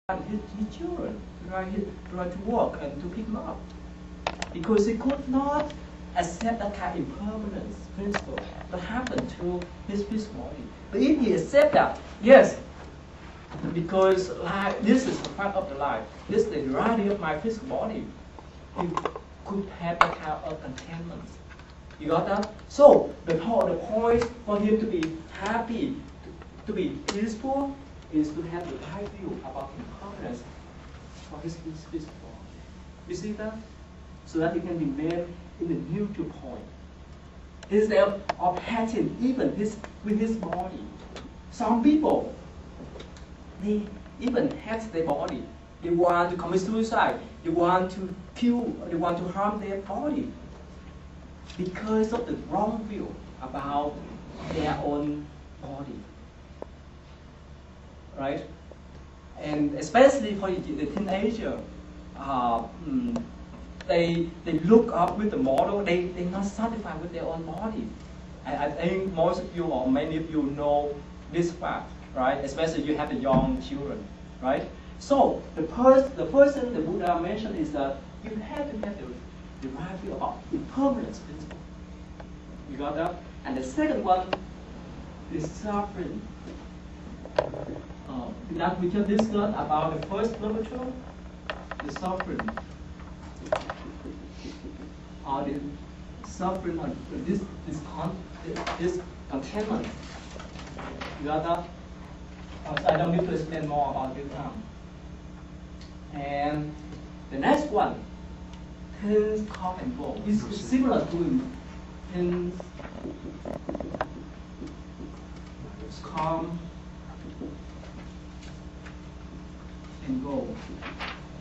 his children, try to walk and to pick him up, because he could not accept that kind of impermanence principle that happened to his physical body. But if he accept that, yes, because life, this is a part of the life, this is the reality of my physical body, he could have that kind of contentment. You got that? So the point for him to be happy, to be peaceful, is to have the right view about impermanence for his physical body. You see that? So that he can remain in the neutral point, instead of hating even with his body. Some people, they even hate their body. They want to commit suicide. They want to kill. They want to harm their body because of the wrong view about their own body. Right? And especially for the teenager, they look up with the model. They're not satisfied with their own body. I think most of you or many of you know this fact, right? Especially you have the young children, right? So the first thing the Buddha mentioned is that you have to have the right view about impermanence principle. You got that? And the second one is suffering. That we can discuss about the first literature, the suffering, or the suffering, or this contentment. You got that? So I don't need to explain more about this now. And the next one, things come and go. It's similar to things come and go.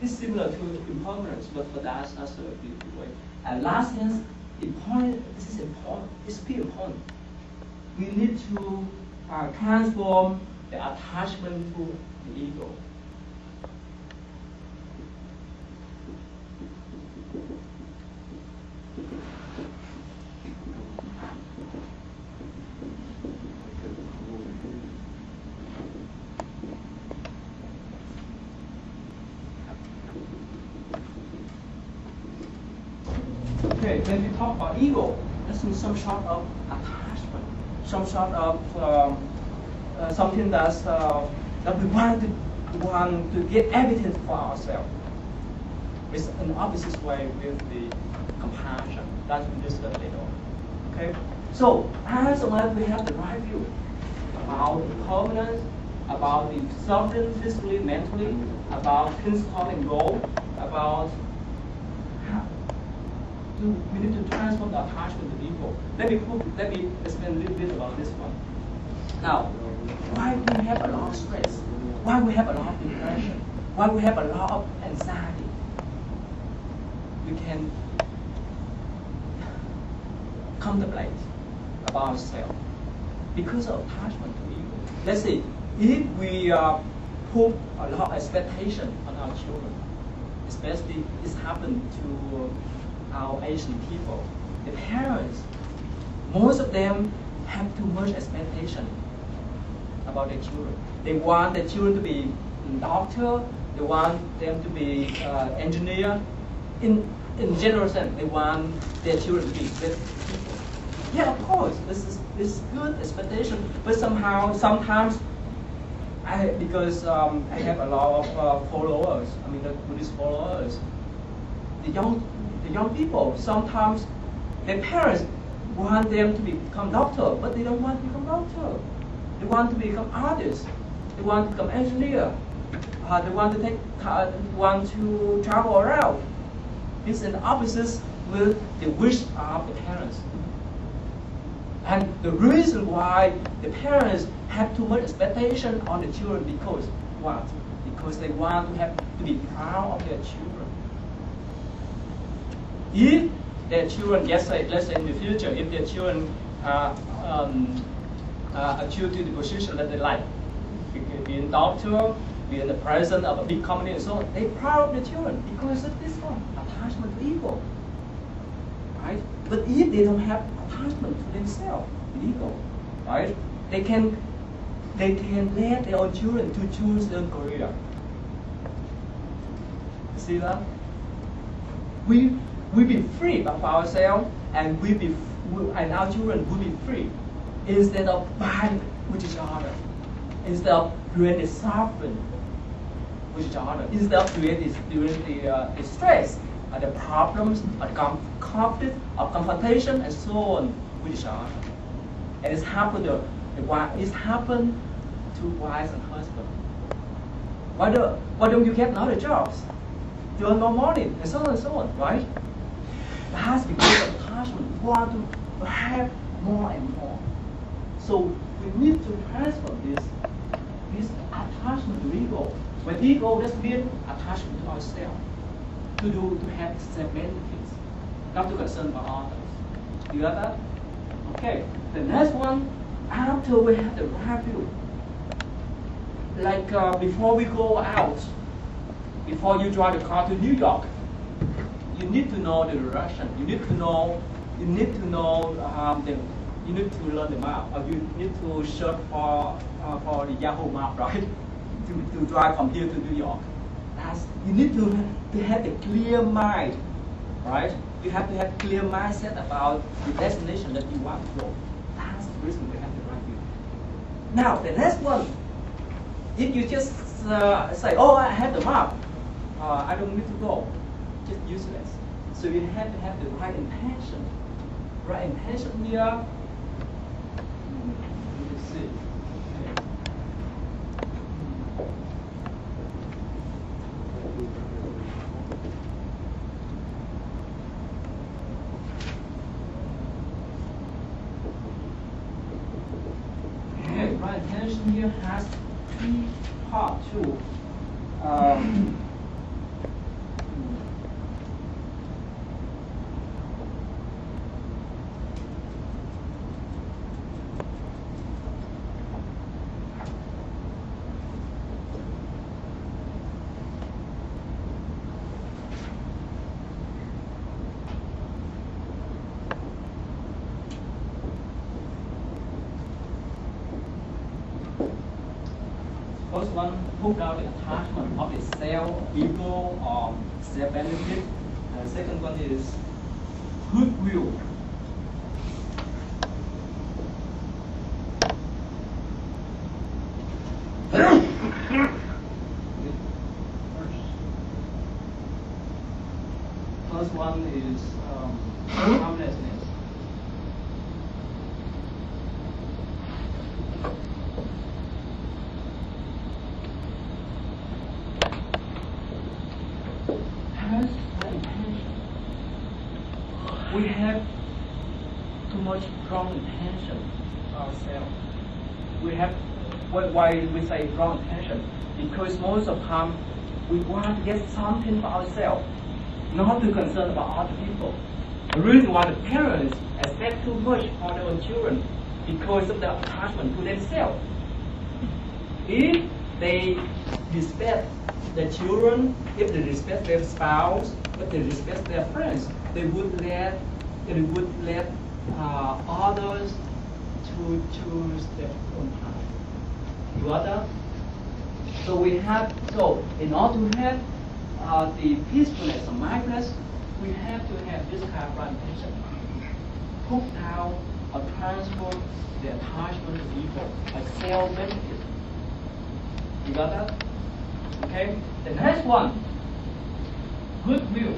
It's similar to impermanence, but that's a beautiful way. And last thing, important. This is important. It's pretty important. We need to transform the attachment to the ego. Okay, when we talk about ego, this is some sort of attachment, some sort of something that we want to get everything for ourselves. It's an opposite way with the compassion that we discussed later on. Okay, so as long as we have the right view about the permanence, about the suffering physically, mentally, about things come and go, about we need to transform the attachment to ego. Let me explain a little bit about this one. Now, why we have a lot of stress? Why we have a lot of depression? Why we have a lot of anxiety? We can contemplate about ourselves because of attachment to ego. Let's say if we put a lot of expectation on our children, especially this happened to our Asian people. The parents, most of them have too much expectation about their children. They want their children to be a doctor, they want them to be engineer. In general sense, they want their children to be good people. Yeah, of course, this is good expectation, but sometimes, because I have a lot of followers, the Buddhist followers, the young people, sometimes their parents want them to become doctor, but they don't want to become doctor. They want to become artists. They want to become engineer. They want to travel around. It's an opposite with the wish of the parents. And the reason why the parents have too much expectation on the children because what? Because they want to be proud of their children. If their children, let's say in the future, if their children achieve to the position that they like, being a doctor, being the president of a big company and so on, they're proud of the children because of this one, attachment to ego. Right? But if they don't have attachment to themselves, ego, right? They can let their own children to choose their own career. See that? We be free of ourselves, and and our children will be free instead of fighting with each other, instead of creating suffering with each other, instead of creating the stress, the problems, the conflict, of confrontation, and so on with each other. And it's happened to wives and husbands. Why don't you get another jobs? You earn more money, and so on, right? That's because of attachment. We want to have more and more. So we need to transfer this attachment to ego. When ego just means attachment to ourselves, to have self benefits, not to concern about others. You got that? Okay. The next one, after we have the right view, like before we go out, before you drive the car to New York, you need to know the direction. You need to learn the map, or you need to search for the Yahoo map, right? to drive from here to New York. You need to have a clear mind, right? You have to have clear mindset about the destination that you want to go. That's the reason we have the right view. Now the next one, if you just say, "Oh, I have the map, I don't need to go," just useless. So you have to have the right intention. Right intention here. You can see. Okay, right intention here has three parts too. First one, put down the attachment of the self, ego, or self-benefit. The second one is goodwill. First one is harmlessness. We have too much wrong intention ourselves. We have why we say wrong intention? Because most of the time we want to get something for ourselves, not to concern about other people. The reason why the parents expect too much for their own children because of the attachment to themselves. If they respect their children, if they respect their spouse, if they respect their friends, they would let others to choose their own path. You got that? So in order to have the peacefulness and mindfulness, we have to have this kind of right intention. Put down or transfer the attachment to ego, like self-benefit. You got that? Okay? The next one, goodwill.